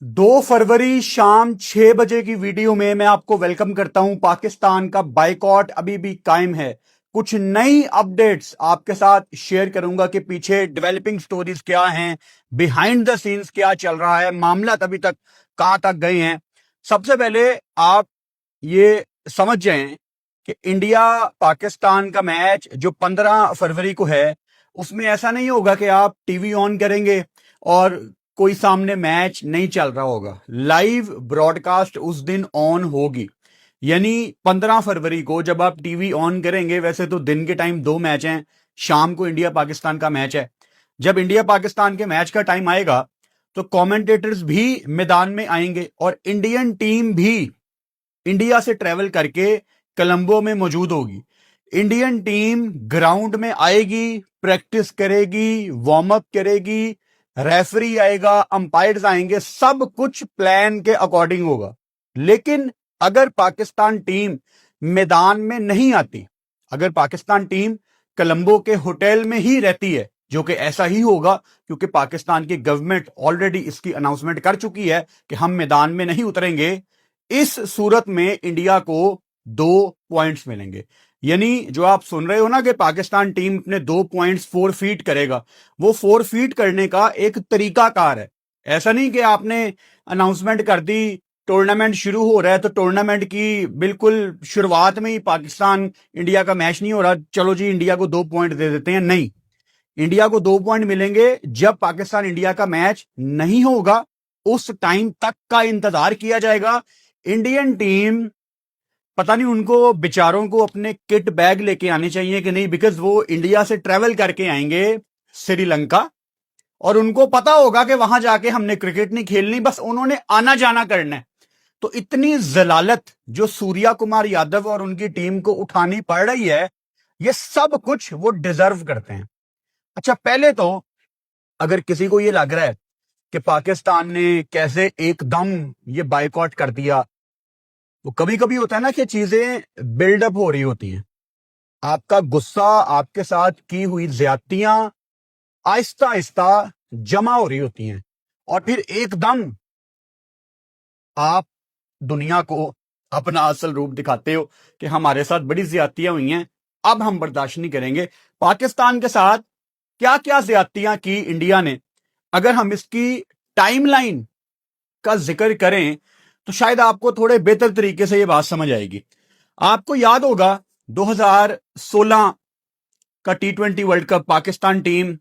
2 फरवरी शाम 6 बजे की वीडियो में मैं आपको वेलकम करता हूं। पाकिस्तान का बाइकॉट अभी भी कायम है। कुछ नई अपडेट्स आपके साथ शेयर करूंगा कि पीछे डेवलपिंग स्टोरीज क्या हैं, बिहाइंड द सीन्स क्या चल रहा है, मामला अभी तक कहां तक गए हैं। सबसे पहले आप ये समझ जाएं कि इंडिया पाकिस्तान का मैच जो 15 फरवरी को है, उसमें ऐसा नहीं होगा कि आप टीवी ऑन करेंगे और कोई सामने मैच नहीं चल रहा होगा। लाइव ब्रॉडकास्ट उस दिन ऑन होगी। यानी 15 फरवरी को जब आप टीवी ऑन करेंगे, वैसे तो दिन के टाइम 2 मैच हैं, शाम को इंडिया पाकिस्तान का मैच है। जब इंडिया पाकिस्तान के मैच का टाइम आएगा तो कमेंटेटर्स भी मैदान में आएंगे और इंडियन टीम भी इंडिया से ट्रेवल करके कोलंबो में मौजूद होगी। इंडियन टीम ग्राउंड में आएगी, प्रैक्टिस करेगी, वार्म अप करेगी, रेफरी आएगा, अंपायर्स आएंगे, सब कुछ प्लान के अकॉर्डिंग होगा। लेकिन अगर पाकिस्तान टीम मैदान में नहीं आती, अगर पाकिस्तान टीम कोलंबो के होटल में ही रहती है, जो कि ऐसा ही होगा क्योंकि पाकिस्तान की गवर्नमेंट ऑलरेडी इसकी अनाउंसमेंट कर चुकी है कि हम मैदान में नहीं उतरेंगे, इस सूरत में इंडिया को 2 पॉइंट्स मिलेंगे। यानी जो आप सुन रहे हो ना कि पाकिस्तान टीम अपने 2 पॉइंट्स फोरफीट करेगा, वो फोरफीट करने का एक तरीकाकार है। ऐसा नहीं कि आपने अनाउंसमेंट कर दी, टूर्नामेंट शुरू हो रहा है तो टूर्नामेंट की बिल्कुल शुरुआत में ही पाकिस्तान इंडिया का मैच नहीं हो रहा, चलो जी इंडिया को 2 पॉइंट दे देते हैं। नहीं, इंडिया को 2 पॉइंट मिलेंगे जब पाकिस्तान इंडिया का मैच नहीं होगा। उस टाइम तक का इंतजार किया जाएगा। इंडियन टीम, पता नहीं उनको बेचारों को अपने किट बैग लेके आने चाहिए कि नहीं, बिकॉज वो इंडिया से ट्रेवल करके आएंगे श्रीलंका और उनको पता होगा कि वहां जाके हमने क्रिकेट नहीं खेलनी, बस उन्होंने आना जाना करना है। तो इतनी जलालत जो सूर्या कुमार यादव और उनकी टीम को उठानी पड़ रही है, ये सब कुछ वो डिजर्व करते हैं। अच्छा, पहले तो अगर किसी को ये लग रहा है कि पाकिस्तान ने कैसे एकदम ये बाइकआउट कर दिया, तो कभी कभी होता है ना कि चीजें बिल्डअप हो रही होती हैं। आपका गुस्सा, आपके साथ की हुई ज्यादतियां आहिस्ता आहिस्ता जमा हो रही होती हैं और फिर एकदम आप दुनिया को अपना असल रूप दिखाते हो कि हमारे साथ बड़ी ज्यादतियां हुई हैं, अब हम बर्दाश्त नहीं करेंगे। पाकिस्तान के साथ क्या क्या ज्यादतियां की इंडिया ने, अगर हम इसकी टाइमलाइन का जिक्र करें तो शायद आपको थोड़े बेहतर तरीके से यह बात समझ आएगी। आपको याद होगा 2016 का T20 world cup Pakistan team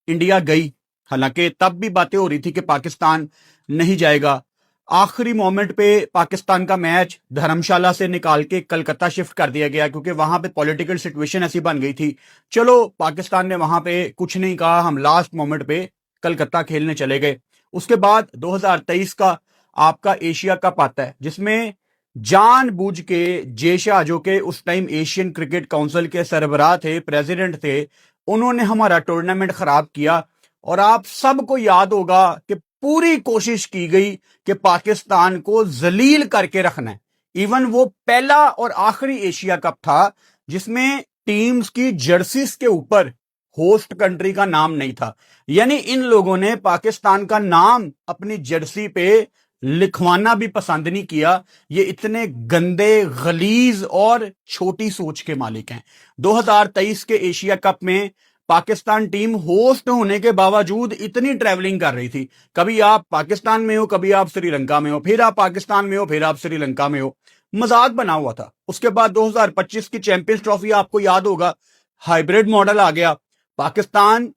India गई, हालांकि तब भी बातें हो रही थी कि पाकिस्तान नहीं जाएगा। आखिरी मोमेंट पे पाकिस्तान का मैच धर्मशाला से निकाल के कलकत्ता शिफ्ट कर दिया गया क्योंकि वहां पे पॉलिटिकल सिचुएशन ऐसी बन गई थी। चलो, पाकिस्तान ने वहां पे कुछ नहीं कहा, हम लास्ट मोमेंट पे कलकत्ता खेलने चले गए। उसके बाद 2023 का आपका एशिया कप आता है, जिसमें जानबूझ के जेशा, जो कि उस टाइम एशियन क्रिकेट काउंसिल के सरबराह थे, प्रेसिडेंट थे, उन्होंने हमारा टूर्नामेंट खराब किया। और आप सबको याद होगा कि पूरी कोशिश की गई कि पाकिस्तान को जलील करके रखना है। इवन वो पहला और आखिरी एशिया कप था जिसमें टीम्स की जर्सीज के ऊपर होस्ट कंट्री का नाम नहीं था। यानी इन लोगों ने पाकिस्तान का नाम अपनी जर्सी पे लिखवाना भी पसंद नहीं किया। ये इतने गंदे, गलीज और छोटी सोच के मालिक हैं। 2023 के एशिया कप में पाकिस्तान टीम होस्ट होने के बावजूद इतनी ट्रैवलिंग कर रही थी। कभी आप पाकिस्तान में हो, कभी आप श्रीलंका में हो, फिर आप पाकिस्तान में हो, फिर आप श्रीलंका में हो। मजाक बना हुआ था। उसके बाद 2025 की चैंपियंस ट्रॉफी आपको याद होगा, हाइब्रिड मॉडल आ गया। पाकिस्तान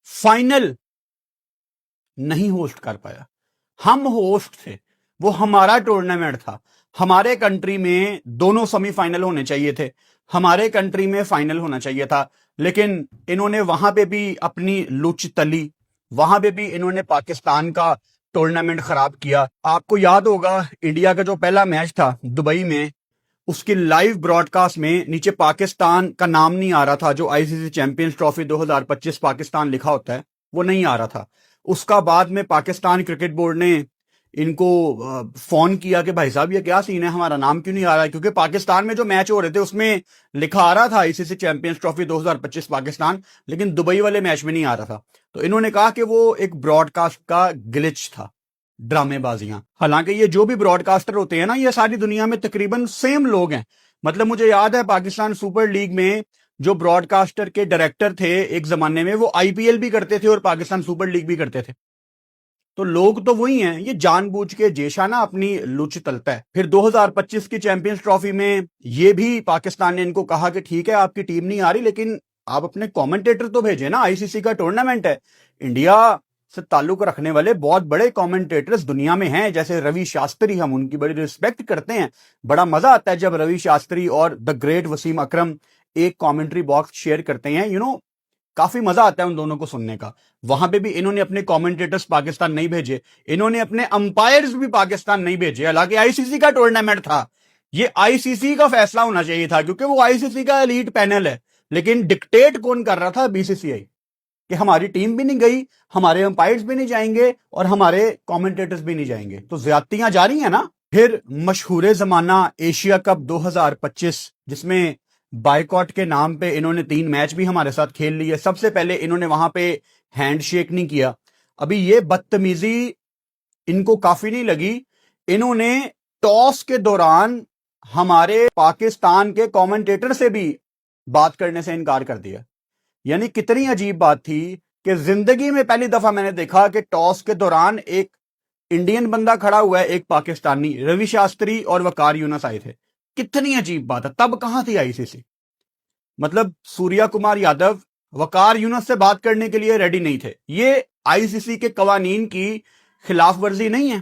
फाइनल नहीं होस्ट कर पाया। हम होस्ट थे, वो हमारा टूर्नामेंट था। हमारे कंट्री में दोनों सेमीफाइनल होने चाहिए थे, हमारे कंट्री में फाइनल होना चाहिए था। लेकिन इन्होंने वहां पे भी अपनी लुच तली, वहां पे भी इन्होंने पाकिस्तान का टूर्नामेंट खराब किया। आपको याद होगा इंडिया का जो पहला मैच था दुबई में, उसकी लाइव ब्रॉडकास्ट में नीचे पाकिस्तान का नाम नहीं आ रहा था। जो आईसीसी चैंपियंस ट्रॉफी 2025 पाकिस्तान लिखा होता है, वो नहीं आ रहा था। उसका बाद में पाकिस्तान क्रिकेट बोर्ड ने इनको फोन किया कि भाई साहब ये क्या सीन है, हमारा नाम क्यों नहीं आ रहा है, क्योंकि पाकिस्तान में जो मैच हो रहे थे उसमें लिखा आ रहा था आईसीसी चैंपियंस ट्रॉफी 2025 पाकिस्तान, लेकिन दुबई वाले मैच में नहीं आ रहा था। तो इन्होंने कहा कि वो एक ब्रॉडकास्ट का ग्लिच था। ड्रामेबाजियां। हालांकि ये जो भी ब्रॉडकास्टर होते हैं ना, ये सारी दुनिया में तकरीबन सेम लोग हैं। मतलब मुझे याद है पाकिस्तान सुपर लीग में जो ब्रॉडकास्टर के डायरेक्टर थे एक जमाने में, वो आईपीएल भी करते थे और पाकिस्तान सुपर लीग भी करते थे। तो लोग तो वही हैं, ये जानबूझ के जेशा ना अपनी लुच तलता है। फिर 2025 की चैंपियंस ट्रॉफी में ये भी पाकिस्तान ने इनको कहा कि ठीक है आपकी टीम नहीं आ रही, लेकिन आप अपने कमेंटेटर तो भेजे ना, आईसीसी का टूर्नामेंट है। इंडिया से ताल्लुक रखने वाले बहुत बड़े कमेंटेटर्स दुनिया में हैं, जैसे रवि शास्त्री, हम उनकी बड़ी रिस्पेक्ट करते हैं। बड़ा मजा आता है जब रवि शास्त्री और द ग्रेट वसीम अकरम एक कमेंट्री बॉक्स शेयर करते हैं, काफी मजा आता है उन दोनों को सुनने का। वहां पे भी इन्होंने अपने कमेंटेटर्स पाकिस्तान नहीं भेजे, इन्होंने अपने अंपायर्स भी पाकिस्तान नहीं भेजे। हालांकि आईसीसी का टूर्नामेंट था, ये आईसीसी का फैसला होना चाहिए था, क्योंकि वो आईसीसी का एलीट पैनल है। लेकिन डिक्टेट कौन कर रहा था? बीसीसीआई, कि हमारी टीम भी नहीं गई, हमारे अंपायर्स भी नहीं जाएंगे और हमारे कमेंटेटर्स भी नहीं जाएंगे। तो ज्यादतियां जारी है ना। फिर मशहूर जमाना एशिया कप 2025, जिसमें बायकॉट के नाम पे इन्होंने 3 मैच भी हमारे साथ खेल लिए। सबसे पहले इन्होंने वहां पे हैंडशेक नहीं किया। अभी ये बदतमीजी इनको काफी नहीं लगी, इन्होंने टॉस के दौरान हमारे पाकिस्तान के कमेंटेटर से भी बात करने से इनकार कर दिया। यानी कितनी अजीब बात थी कि जिंदगी में पहली दफा मैंने देखा कि टॉस के दौरान एक इंडियन बंदा खड़ा हुआ है, एक पाकिस्तानी, रवि शास्त्री और वकार यूनुस आए थे। कितनी अजीब बात है। तब कहां थी आईसीसी? मतलब सूर्या कुमार यादव वकार यूनुस से बात करने के लिए रेडी नहीं थे। ये आईसीसी के कवानीन की खिलाफ वर्जी नहीं है।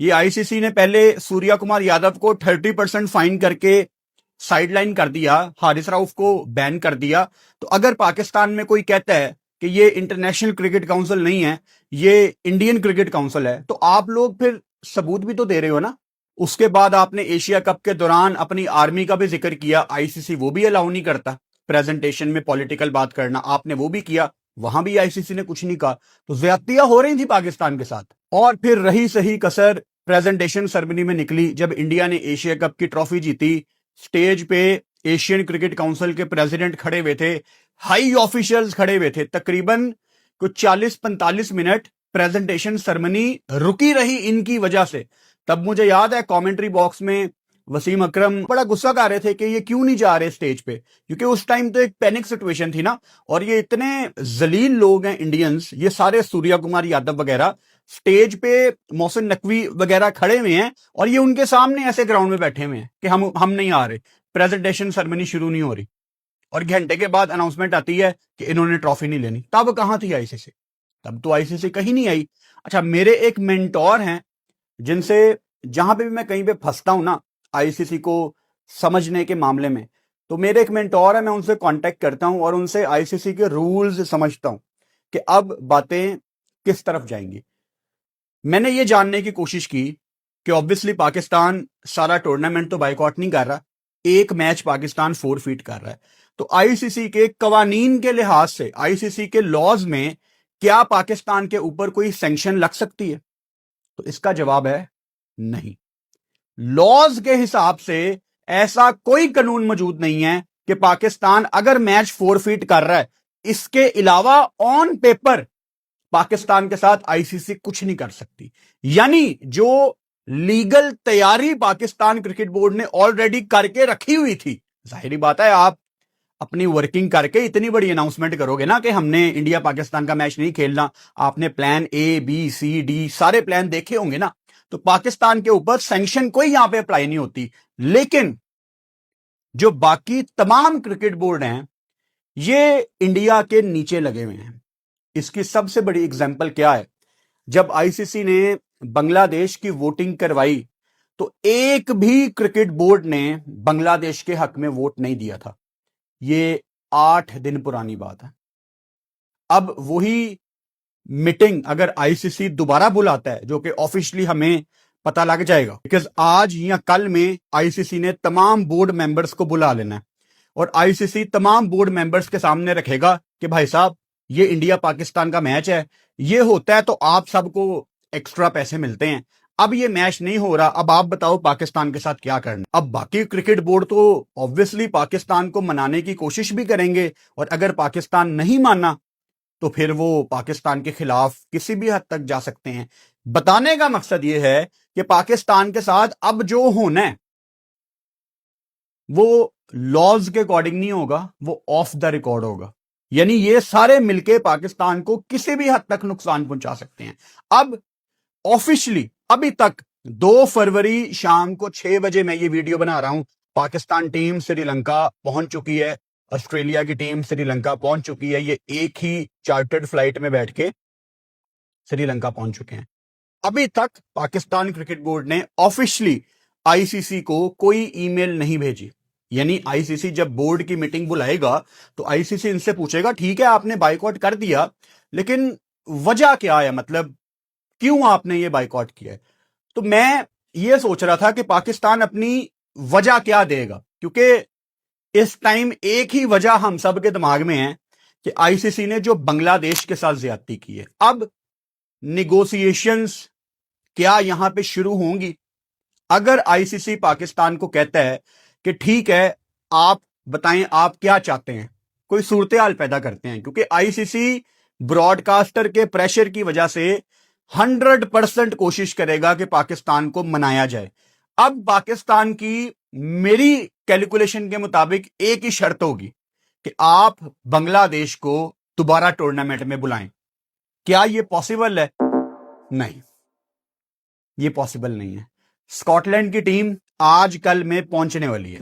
ये आईसीसी ने पहले सूर्या कुमार यादव को 30% फाइन करके साइडलाइन कर दिया, हारिस राउफ को बैन कर दिया। तो अगर पाकिस्तान में कोई कहता है कि ये इंटरनेशनल क्रिकेट काउंसिल नहीं है, ये इंडियन क्रिकेट काउंसिल है, तो आप लोग फिर सबूत भी तो दे रहे हो ना। उसके बाद आपने एशिया कप के दौरान अपनी आर्मी का भी जिक्र किया, आईसीसी वो भी अलाउ नहीं करता प्रेजेंटेशन में पॉलिटिकल बात करना, आपने वो भी किया, वहां भी आईसीसी ने कुछ नहीं कहा। तो ज्यादतियां हो रही थी पाकिस्तान के साथ। और फिर रही सही कसर प्रेजेंटेशन सेरेमनी में निकली, जब इंडिया ने एशिया कप की ट्रॉफी जीती। स्टेज पे एशियन क्रिकेट काउंसिल के प्रेसिडेंट खड़े हुए थे, हाई ऑफिशियल्स खड़े हुए थे। तकरीबन कुछ 40-45 मिनट प्रेजेंटेशन सेरेमनी रुकी रही इनकी वजह से। तब मुझे याद है कमेंट्री बॉक्स में वसीम अकरम बड़ा गुस्सा कर रहे थे कि ये क्यों नहीं जा रहे स्टेज पे, क्योंकि उस टाइम तो एक पैनिक सिचुएशन थी ना। और ये इतने जलील लोग हैं इंडियंस, ये सारे सूर्या कुमार यादव वगैरह स्टेज पे मोहसिन नकवी वगैरह खड़े हुए हैं और ये उनके सामने ऐसे ग्राउंड में बैठे हुए हैं कि हम नहीं आ रहे, प्रेजेंटेशन सेरेमनी शुरू नहीं हो रही। और घंटे के बाद अनाउंसमेंट आती है कि इन्होंने ट्रॉफी नहीं लेनी। तब कहां थी आईसीसी? तब तो आईसीसी कहीं नहीं आई। अच्छा, मेरे एक मेंटोर हैं जिनसे जहां पे भी मैं कहीं पे फंसता हूं ना आईसीसी को समझने के मामले में, तो मेरे एक मेंटोर है, मैं उनसे कांटेक्ट करता हूं और उनसे आईसीसी के रूल्स समझता हूं कि अब बातें किस तरफ जाएंगी। मैंने ये जानने की कोशिश की कि ऑब्वियसली पाकिस्तान सारा टूर्नामेंट तो बाइकआउट नहीं कर रहा, एक मैच पाकिस्तान फोरफीट कर रहा है। तो आईसीसी के कवानीन के लिहाज से, आईसीसी के लॉज में क्या पाकिस्तान के ऊपर कोई सैंक्शन लग सकती है? तो इसका जवाब है नहीं। लॉज के हिसाब से ऐसा कोई कानून मौजूद नहीं है कि पाकिस्तान अगर मैच फोरफीट कर रहा है, इसके अलावा ऑन पेपर पाकिस्तान के साथ आईसीसी कुछ नहीं कर सकती। यानी जो लीगल तैयारी पाकिस्तान क्रिकेट बोर्ड ने ऑलरेडी करके रखी हुई थी, जाहिर बात है आप अपनी वर्किंग करके इतनी बड़ी अनाउंसमेंट करोगे ना कि हमने इंडिया पाकिस्तान का मैच नहीं खेलना, आपने plan A B C D सारे प्लान देखे होंगे ना, तो पाकिस्तान के ऊपर सैंक्शन कोई यहां पे अप्लाई नहीं होती। लेकिन जो बाकी तमाम क्रिकेट बोर्ड हैं, ये इंडिया के नीचे लगे हुए हैं। इसकी सबसे बड़ी एग्जांपल क्या है? जब आईसीसी ने बांग्लादेश की वोटिंग करवाई तो एक भी क्रिकेट बोर्ड ने बांग्लादेश के हक में वोट नहीं दिया था। ये 8 दिन पुरानी बात है। अब वही मीटिंग अगर आईसीसी दोबारा बुलाता है, जो कि ऑफिशियली हमें पता लग जाएगा, बिकॉज आज या कल में आईसीसी ने तमाम बोर्ड मेंबर्स को बुला लेना है और आईसीसी तमाम बोर्ड मेंबर्स के सामने रखेगा कि भाई साहब ये इंडिया पाकिस्तान का मैच है, ये होता है तो आप सबको एक्स्ट्रा पैसे मिलते हैं। अब ये मैच नहीं हो रहा, अब आप बताओ पाकिस्तान के साथ क्या करना। अब बाकी क्रिकेट बोर्ड तो ऑब्वियसली पाकिस्तान को मनाने की कोशिश भी करेंगे और अगर पाकिस्तान नहीं माना तो फिर वो पाकिस्तान के खिलाफ किसी भी हद तक जा सकते हैं। बताने का मकसद ये है कि पाकिस्तान के साथ अब जो होना है वो लॉज के अकॉर्डिंग नहीं होगा, वो ऑफ द रिकॉर्ड होगा। यानी ये सारे मिलके पाकिस्तान को किसी भी हद तक नुकसान पहुंचा सकते हैं। अब ऑफिशियली अभी तक 2 फरवरी शाम को 6 बजे मैं ये वीडियो बना रहा हूं, पाकिस्तान टीम श्रीलंका पहुंच चुकी है, ऑस्ट्रेलिया की टीम श्रीलंका पहुंच चुकी है। ये एक ही चार्टर्ड फ्लाइट में बैठ के श्रीलंका पहुंच चुके हैं। अभी तक पाकिस्तान क्रिकेट बोर्ड ने ऑफिशियली आईसीसी को कोई ईमेल नहीं भेजी। यानी आईसीसी जब बोर्ड की मीटिंग बुलाएगा तो आईसीसी इनसे पूछेगा, ठीक है आपने बाइकआउट कर दिया, लेकिन वजह क्या है, मतलब क्यों आपने ये बाइकआउट किया है। तो मैं ये सोच रहा था कि पाकिस्तान अपनी वजह क्या देगा, क्योंकि इस टाइम एक ही वजह हम सब के दिमाग में है कि आईसीसी ने जो बांग्लादेश के साथ ज्यादती की है। अब निगोशिएशंस क्या यहां पे शुरू होंगी। अगर आईसीसी पाकिस्तान को कहता है कि ठीक है आप बताएं आप क्या चाहते हैं, कोई सूरत हाल पैदा करते हैं, क्योंकि आईसीसी ब्रॉडकास्टर के प्रेशर की वजह से 100% कोशिश करेगा कि पाकिस्तान को मनाया जाए। अब पाकिस्तान की मेरी कैलकुलेशन के मुताबिक एक ही शर्त होगी कि आप बांग्लादेश को दोबारा टूर्नामेंट में बुलाएं। क्या यह पॉसिबल है? नहीं, यह पॉसिबल नहीं है। स्कॉटलैंड की टीम आज कल में पहुंचने वाली है।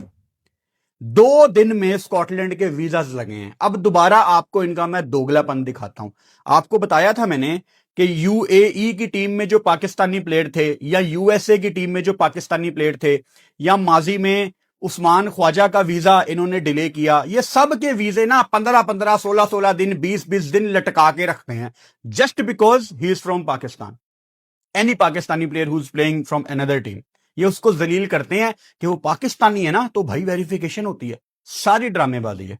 2 दिन में स्कॉटलैंड के वीजाज लगे हैं। अब दोबारा आपको इनका मैं दोगलापन दिखाता हूं। आपको बताया था मैंने कि यूएई की टीम में जो पाकिस्तानी प्लेयर थे, या यूएसए की टीम में जो पाकिस्तानी प्लेयर थे, या माजी में उस्मान ख्वाजा का वीजा इन्होंने डिले किया, ये सब के वीजे ना 15-15, 16-16 दिन, 20-20 दिन लटका के रखते हैं, just because he is from Pakistan. Any Pakistani player who is playing from another team, ये उसको जलील करते हैं कि वो पाकिस्तानी है ना, तो भाई वेरिफिकेशन होती है। सारी ड्रामेबाजी है।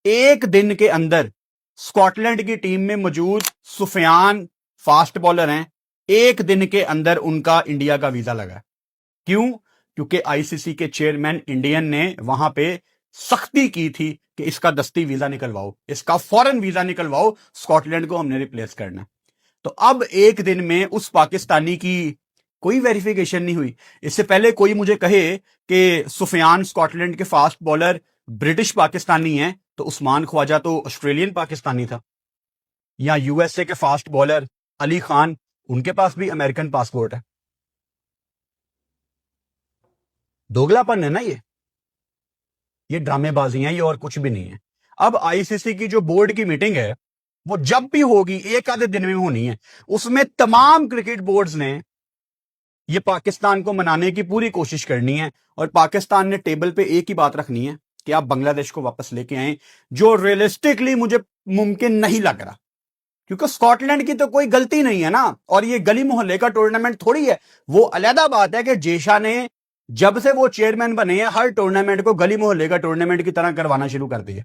एक दिन के अंदर स्कॉटलैंड की टीम में मौजूद सुफियान फास्ट बॉलर हैं, एक दिन के अंदर उनका इंडिया का वीजा लगा। क्यों? क्योंकि आईसीसी के चेयरमैन इंडियन ने वहां पे सख्ती की थी कि इसका दस्ती वीजा निकलवाओ, इसका फॉरेन वीजा निकलवाओ, स्कॉटलैंड को हमने रिप्लेस करना। तो अब एक दिन में उस पाकिस्तानी की कोई वेरिफिकेशन नहीं हुई। इससे पहले कोई मुझे कहे कि सुफियान स्कॉटलैंड के फास्ट बॉलर ब्रिटिश पाकिस्तानी हैं, तो उस्मान ख्वाजा तो ऑस्ट्रेलियन पाकिस्तानी था। या यूएसए के फास्ट बॉलर अली खान, उनके पास भी अमेरिकन पासपोर्ट है। दोगलापन है ना ये ड्रामेबाजी है, ये और कुछ भी नहीं है। अब आईसीसी की जो बोर्ड की मीटिंग है वो जब भी होगी एक आधे दिन में होनी है। उसमें तमाम क्रिकेट बोर्ड्स ने ये पाकिस्तान को मनाने की पूरी कोशिश करनी है, और पाकिस्तान ने टेबल पे एक ही बात रखनी है कि आप बांग्लादेश को वापस लेके आए, जो रियलिस्टिकली मुझे मुमकिन नहीं लग रहा, क्योंकि स्कॉटलैंड की तो कोई गलती नहीं है ना, और ये गली मोहल्ले का टूर्नामेंट थोड़ी है। वो अलहदा बात है कि जेशा ने जब से वो चेयरमैन बने हैं हर टूर्नामेंट को गली मोहल्ले का टूर्नामेंट की तरह करवाना शुरू कर दिया।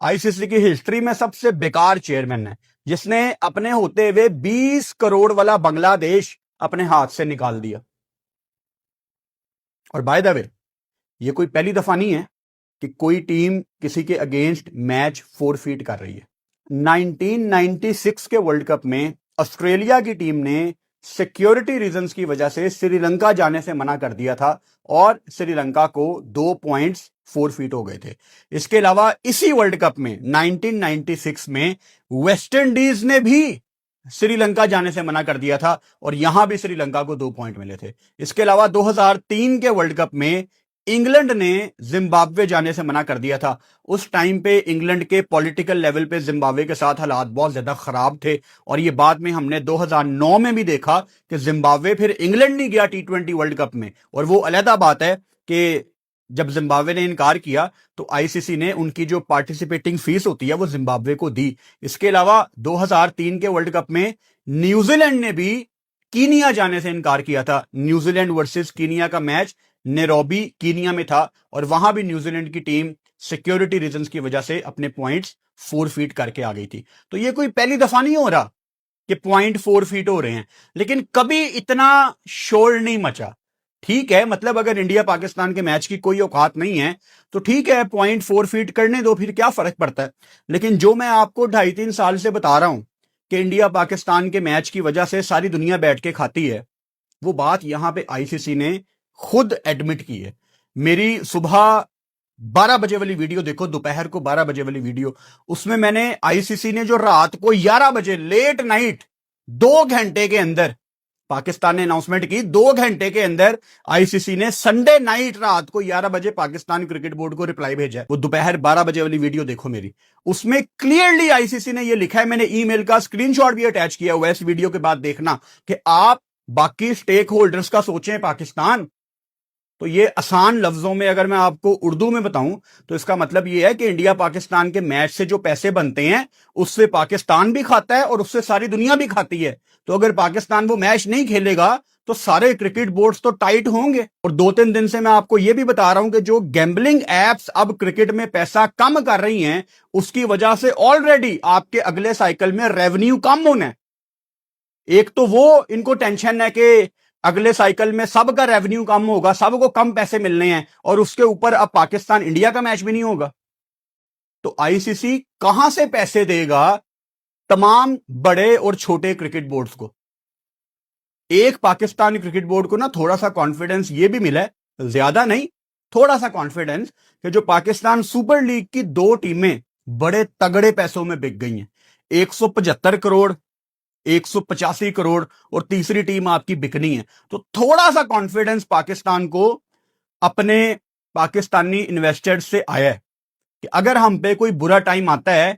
आईसीसी की हिस्ट्री में सबसे बेकार चेयरमैन है जिसने अपने होते हुए 20 करोड़ वाला बांग्लादेश अपने हाथ से निकाल दिया। और बाय द वे, ये कोई पहली दफा नहीं है कि कोई टीम किसी के अगेंस्ट मैच फोरफीट कर रही है। 1996 के वर्ल्ड कप में ऑस्ट्रेलिया की टीम ने सिक्योरिटी रीजंस की वजह से श्रीलंका जाने से मना कर दिया था, और श्रीलंका को 2 पॉइंट्स फोरफीट हो गए थे। इसके अलावा इसी वर्ल्ड कप में 1996 में वेस्ट इंडीज ने भी श्रीलंका जाने से मना कर दिया था, और यहां भी श्रीलंका को 2 पॉइंट मिले थे। इसके अलावा 2003 के वर्ल्ड कप में इंग्लैंड ने जिम्बाब्वे जाने से मना कर दिया था। उस टाइम पे इंग्लैंड के पॉलिटिकल लेवल पे जिम्बाब्वे के साथ हालात बहुत ज्यादा खराब थे, और ये बाद में हमने 2009 में भी देखा कि जिम्बाब्वे फिर इंग्लैंड नहीं गया T20 वर्ल्ड कप में। और वो अलहदा बात है कि जब जिम्बाब्वे ने इनकार किया तो आईसीसी ने उनकी जो पार्टिसिपेटिंग फीस होती है वो जिम्बाब्वे को दी। इसके अलावा 2003 के वर्ल्ड कप में न्यूजीलैंड ने भी कीनिया जाने से इनकार किया था। न्यूजीलैंड वर्सेस कीनिया का मैच नैरोबी कीनिया में था, और वहां भी न्यूजीलैंड की टीम सिक्योरिटी रीजंस की वजह से अपने पॉइंट्स फोरफीट करके आ गई थी। तो ये कोई पहली दफा नहीं हो रहा कि पॉइंट फोरफीट हो रहे हैं, लेकिन कभी इतना शोर नहीं मचा ठीक है, मतलब अगर इंडिया पाकिस्तान के मैच की कोई औकात नहीं है तो ठीक है, पॉइंट 4 फीट करने दो, फिर क्या फर्क पड़ता है। लेकिन जो मैं आपको 2.5-3 साल से बता रहा हूं कि इंडिया पाकिस्तान के मैच की वजह से सारी दुनिया बैठ के खाती है, वो बात यहां पे आईसीसी ने खुद एडमिट की है। मेरी सुबह 12 बजे वाली वीडियो देखो, दोपहर को 12 बजे वाली वीडियो, उसमें मैंने आईसीसी ने जो रात को 11 बजे लेट नाइट 2 घंटे के अंदर पाकिस्तान ने अनाउंसमेंट की, 2 घंटे के अंदर आईसीसी ने संडे नाइट रात को 11 बजे पाकिस्तान क्रिकेट बोर्ड को रिप्लाई भेजा है। वो दोपहर 12 बजे वाली वीडियो देखो मेरी, उसमें क्लियरली आईसीसी ने ये लिखा है, मैंने ईमेल का स्क्रीनशॉट भी अटैच किया हुआ है, इस वीडियो के बाद देखना, कि आप बाकी स्टेक होल्डर्स का सोचें पाकिस्तान। तो ये आसान लफ्जों में अगर मैं आपको उर्दू में बताऊं तो इसका मतलब ये है कि इंडिया पाकिस्तान के मैच से जो पैसे बनते हैं उससे पाकिस्तान भी खाता है और उससे सारी दुनिया भी खाती है। तो अगर पाकिस्तान वो मैच नहीं खेलेगा तो सारे क्रिकेट बोर्ड्स तो टाइट होंगे। और 2-3 दिन से मैं आपको यह भी बता रहा हूं कि जो गैम्बलिंग एप्स अब क्रिकेट में पैसा कम कर रही हैं, उसकी वजह से ऑलरेडी आपके अगले साइकिल में रेवेन्यू कम होना है। एक तो वो इनको टेंशन है कि अगले साइकिल में सबका रेवेन्यू कम होगा, सबको कम पैसे मिलने हैं, और उसके ऊपर अब पाकिस्तान इंडिया का मैच भी नहीं होगा। तो आईसीसी कहां से पैसे देगा तमाम बड़े और छोटे क्रिकेट बोर्ड्स को। एक पाकिस्तान क्रिकेट बोर्ड को ना थोड़ा सा कॉन्फिडेंस ये भी मिला है, ज्यादा नहीं, थोड़ा सा कॉन्फिडेंस, कि जो पाकिस्तान सुपर लीग की 2 टीमें बड़े तगड़े पैसों में बिक गई हैं। 175 करोड़, 185 करोड़, और तीसरी टीम आपकी बिकनी है। तो थोड़ा सा कॉन्फिडेंस पाकिस्तान को अपने पाकिस्तानी इन्वेस्टर्स से आया है कि अगर हम पे कोई बुरा टाइम आता है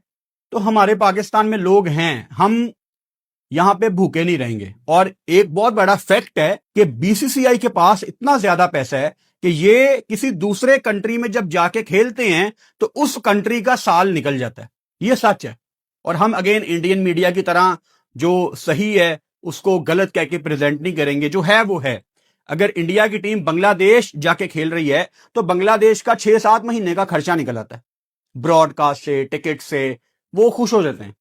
तो हमारे पाकिस्तान में लोग हैं, हम यहां पे भूखे नहीं रहेंगे। और एक बहुत बड़ा फैक्ट है कि बीसीसीआई के पास इतना ज्यादा पैसा है कि ये किसी दूसरे कंट्री में जब जाके खेलते हैं तो उस कंट्री का साल निकल जाता है। ये सच है। और हम अगेन इंडियन मीडिया की तरह जो सही है उसको गलत कह के प्रेजेंट नहीं करेंगे, जो है वो है। अगर इंडिया की टीम बांग्लादेश जाके खेल रही है तो बांग्लादेश का 6-7 महीने का खर्चा निकल आता है, ब्रॉडकास्ट से, टिकट से, वो खुश हो जाते हैं।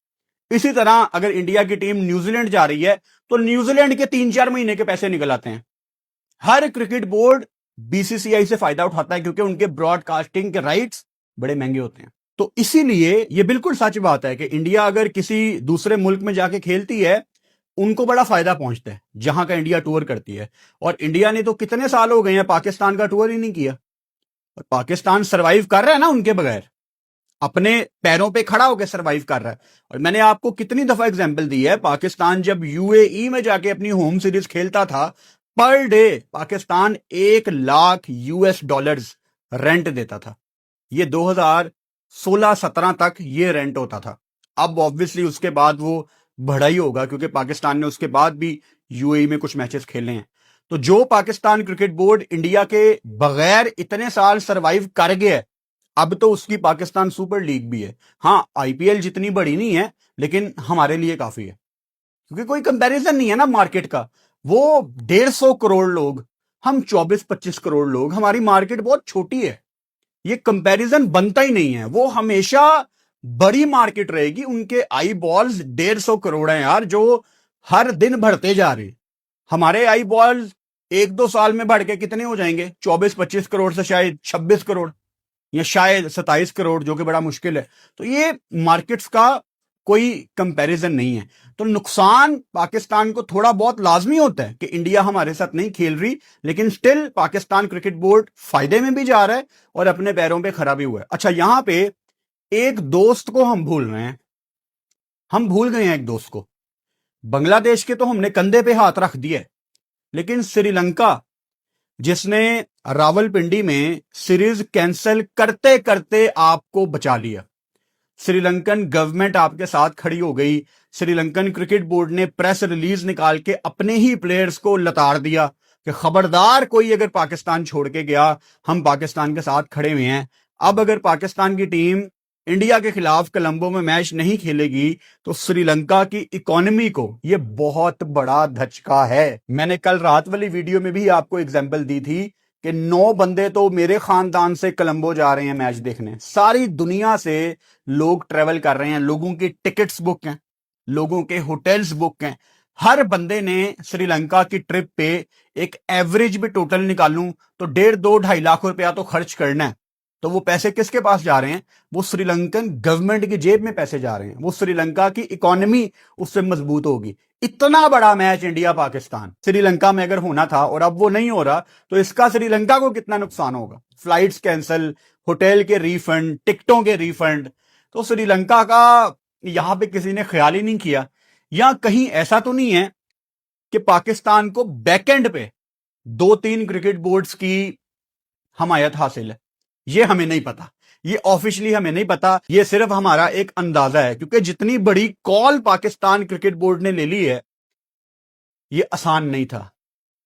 इसी तरह अगर इंडिया की टीम न्यूजीलैंड जा रही है तो न्यूजीलैंड के 3-4 महीने के पैसे निकल आते हैं। हर क्रिकेट बोर्ड बीसीसीआई से फायदा उठाता है क्योंकि उनके ब्रॉडकास्टिंग के राइट्स बड़े महंगे होते हैं। तो इसीलिए यह बिल्कुल सच बात है कि इंडिया अगर किसी दूसरे मुल्क में जाके खेलती है उनको बड़ा फायदा पहुंचता है जहां का इंडिया टूर करती है। और इंडिया ने तो कितने साल हो गए हैं पाकिस्तान का टूर ही नहीं किया, और पाकिस्तान सरवाइव कर रहा है ना उनके बगैर, अपने पैरों पे खड़ा होकर सरवाइव कर रहा है। और मैंने आपको कितनी दफा एग्जांपल दी है, पाकिस्तान जब यूएई में जाके अपनी होम सीरीज खेलता था, per day Pakistan 1 lakh US dollars rent देता था। ये 2016-17 तक ये रेंट होता था। अब ऑब्वियसली उसके बाद वो बढ़ा ही होगा क्योंकि पाकिस्तान ने उसके बाद भी यूएई में कुछ मैचेस खेले हैं। तो जो पाकिस्तान क्रिकेट बोर्ड इंडिया के बगैर इतने साल सरवाइव कर गया है, अब तो उसकी पाकिस्तान सुपर लीग भी है। हाँ, आईपीएल जितनी बड़ी नहीं है लेकिन हमारे लिए काफी है क्योंकि कोई कंपैरिजन नहीं है ना मार्केट का। वो 150 करोड़ लोग, हम 24-25 करोड़ लोग, हमारी मार्केट बहुत छोटी है, ये कंपैरिजन बनता ही नहीं है। वो हमेशा बड़ी मार्केट रहेगी, उनके आई बॉल्स 150 करोड़ हैं यार, जो हर दिन बढ़ते जा रहे। हमारे आई बॉल्स 1-2 साल में बढ़ के कितने हो जाएंगे, 24-25 करोड़ से शायद 26 करोड़ या शायद 27 करोड़, जो कि बड़ा मुश्किल है। तो ये मार्केट्स का कोई कंपैरिजन नहीं है। तो नुकसान पाकिस्तान को थोड़ा बहुत लाजमी होता है कि इंडिया हमारे साथ नहीं खेल रही, लेकिन स्टिल पाकिस्तान क्रिकेट बोर्ड फायदे में भी जा रहा है और अपने पैरों पे खड़ा भी हुआ है। अच्छा, यहां पे एक दोस्त को हम भूल रहे हैं, हम भूल गए हैं एक दोस्त को। बांग्लादेश के तो हमने कंधे पे हाथ रख दिया, लेकिन श्रीलंका जिसने रावलपिंडी में सीरीज कैंसिल करते करते आपको बचा लिया, श्रीलंकन गवर्नमेंट आपके साथ खड़ी हो गई। श्रीलंकन क्रिकेट बोर्ड ने प्रेस रिलीज निकाल के अपने ही प्लेयर्स को लताड़ दिया कि खबरदार कोई अगर पाकिस्तान छोड़ के गया, हम पाकिस्तान के साथ खड़े हुए हैं। अब अगर पाकिस्तान की टीम इंडिया के खिलाफ कोलंबो में मैच नहीं खेलेगी तो श्रीलंका की इकोनॉमी को यह बहुत बड़ा धचका है। मैंने कल रात वाली वीडियो में भी आपको एग्जांपल दी थी कि 9 बंदे तो मेरे खानदान से कोलंबो जा रहे हैं मैच देखने। सारी दुनिया से लोग ट्रेवल कर रहे हैं, लोगों की टिकट्स बुक हैं, लोगों के होटल्स बुक हैं, हर बंदे ने श्रीलंका की ट्रिप पे एक एवरेज भी टोटल निकालूं तो 1.5-2-2.5 लाख रुपया तो खर्च करना है। तो वो पैसे किसके पास जा रहे हैं? वो श्रीलंकन गवर्नमेंट की जेब में पैसे जा रहे हैं। वो श्रीलंका की इकोनॉमी उससे मजबूत होगी। इतना बड़ा मैच इंडिया पाकिस्तान श्रीलंका में अगर होना था और अब वो नहीं हो रहा, तो इसका श्रीलंका को कितना नुकसान होगा? फ्लाइट्स कैंसिल, होटल के रिफंड, टिकटों के रिफंड। तो श्रीलंका का यहां पे किसी ने ख्याल ही नहीं किया। या कहीं ऐसा तो नहीं है कि पाकिस्तान को बैकएंड पे 2-3 क्रिकेट बोर्ड्स की हमायत हासिल है? ये हमें नहीं पता, ये ऑफिशियली हमें नहीं पता, ये सिर्फ हमारा एक अंदाजा है, क्योंकि जितनी बड़ी कॉल पाकिस्तान क्रिकेट बोर्ड ने ले ली है, ये आसान नहीं था।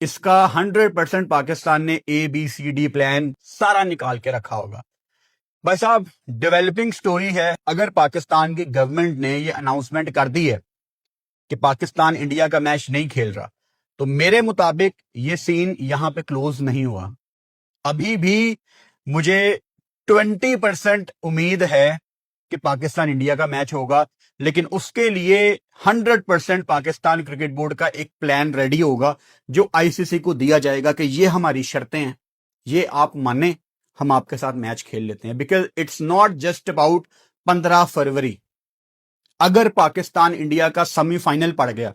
इसका 100% पाकिस्तान ने ABCD प्लान सारा निकाल के रखा होगा। भाई साहब, डेवलपिंग स्टोरी है। अगर पाकिस्तान की गवर्नमेंट ने ये अनाउंसमेंट कर दी है कि पाकिस्तान इंडिया का मैच नहीं खेल रहा, तो मेरे मुताबिक ये सीन यहां पे क्लोज नहीं हुआ। अभी भी मुझे 20% उम्मीद है कि पाकिस्तान इंडिया का मैच होगा, लेकिन उसके लिए 100% पाकिस्तान क्रिकेट बोर्ड का एक प्लान रेडी होगा जो ICC को दिया जाएगा कि ये हमारी शर्तें हैं, ये आप माने, हम आपके साथ मैच खेल लेते हैं। Because it's not just about 15 फरवरी। अगर पाकिस्तान इंडिया का सेमीफाइनल पड़ गया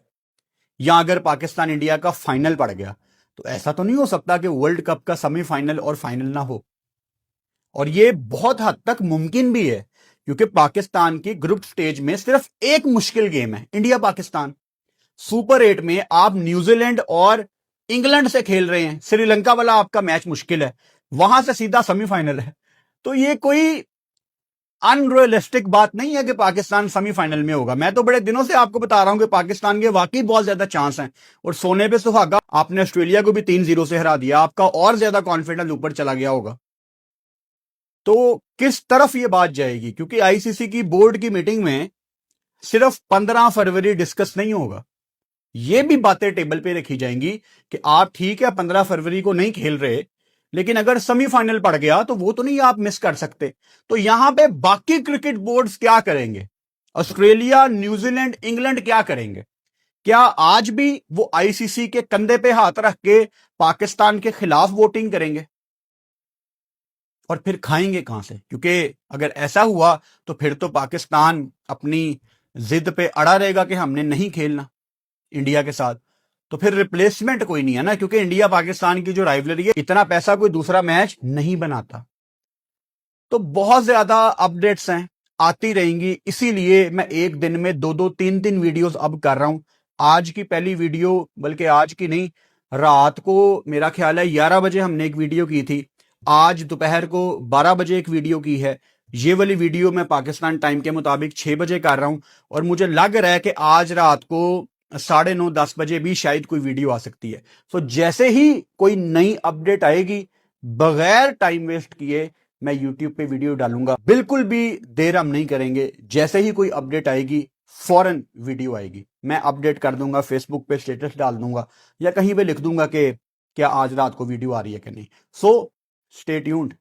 या अगर पाकिस्तान इंडिया का फाइनल पड़ गया, तो ऐसा तो नहीं हो सकता कि वर्ल्ड कप का सेमीफाइनल और फाइनल ना हो। और ये बहुत हद तक मुमकिन भी है, क्योंकि पाकिस्तान की ग्रुप स्टेज में सिर्फ एक मुश्किल गेम है, इंडिया पाकिस्तान। सुपर 8 में आप न्यूजीलैंड और इंग्लैंड से खेल रहे हैं। श्रीलंका वाला आपका मैच मुश्किल है, वहां से सीधा सेमीफाइनल है। तो ये कोई अनरियलिस्टिक बात नहीं है कि पाकिस्तान सेमीफाइनल में होगा। मैं तो बड़े दिनों से आपको बता रहा हूं कि पाकिस्तान के वाकई बहुत ज्यादा चांस हैं। और सोने पे सुहागा, आपने ऑस्ट्रेलिया को भी 3-0 से हरा दिया, आपका और ज्यादा कॉन्फिडेंस ऊपर चला गया होगा। तो किस तरफ ये बात जाएगी? क्योंकि ICC की बोर्ड की मीटिंग में सिर्फ 15 फरवरी डिस्कस नहीं होगा, ये भी बातें टेबल पे रखी जाएंगी कि आप ठीक है 15 फरवरी को नहीं खेल रहे, लेकिन अगर सेमीफाइनल पड़ गया तो वो तो नहीं आप मिस कर सकते। तो यहां पे बाकी क्रिकेट बोर्ड्स क्या करेंगे? ऑस्ट्रेलिया, न्यूजीलैंड, इंग्लैंड क्या करेंगे? क्या आज भी वो ICC के कंधे पे हाथ रख के पाकिस्तान के खिलाफ वोटिंग करेंगे? और फिर खाएंगे कहां से? क्योंकि अगर ऐसा हुआ तो फिर तो पाकिस्तान अपनी जिद पे अड़ा रहेगा कि हमने नहीं खेलना इंडिया के साथ। तो फिर रिप्लेसमेंट कोई नहीं है ना, क्योंकि इंडिया पाकिस्तान की जो राइवलरी है, इतना पैसा कोई दूसरा मैच नहीं बनाता। तो बहुत ज्यादा अपडेट्स हैं, आती रहेंगी। इसीलिए मैं एक दिन में 2-2, 3-3 वीडियोस अब कर रहा हूं। आज की पहली वीडियो, बल्कि आज की नहीं, रात को मेरा ख्याल है 11 बजे हमने एक वीडियो की थी। आज दोपहर को 12 बजे एक वीडियो की है। ये वाली वीडियो मैं पाकिस्तान टाइम के मुताबिक 6 बजे कर रहा हूं। और मुझे लग रहा है कि आज रात को 9:30-10 बजे भी शायद कोई वीडियो आ सकती है। तो जैसे ही कोई नई अपडेट आएगी, बगैर टाइम वेस्ट किए मैं YouTube पे वीडियो डालूंगा। बिल्कुल भी देर हम नहीं करेंगे। जैसे ही कोई अपडेट आएगी, फौरन वीडियो आएगी, मैं अपडेट कर दूंगा, फेसबुक पे स्टेटस डाल दूंगा या कहीं पे लिख दूंगा कि क्या आज रात को वीडियो आ रही है कि नहीं। So stay tuned.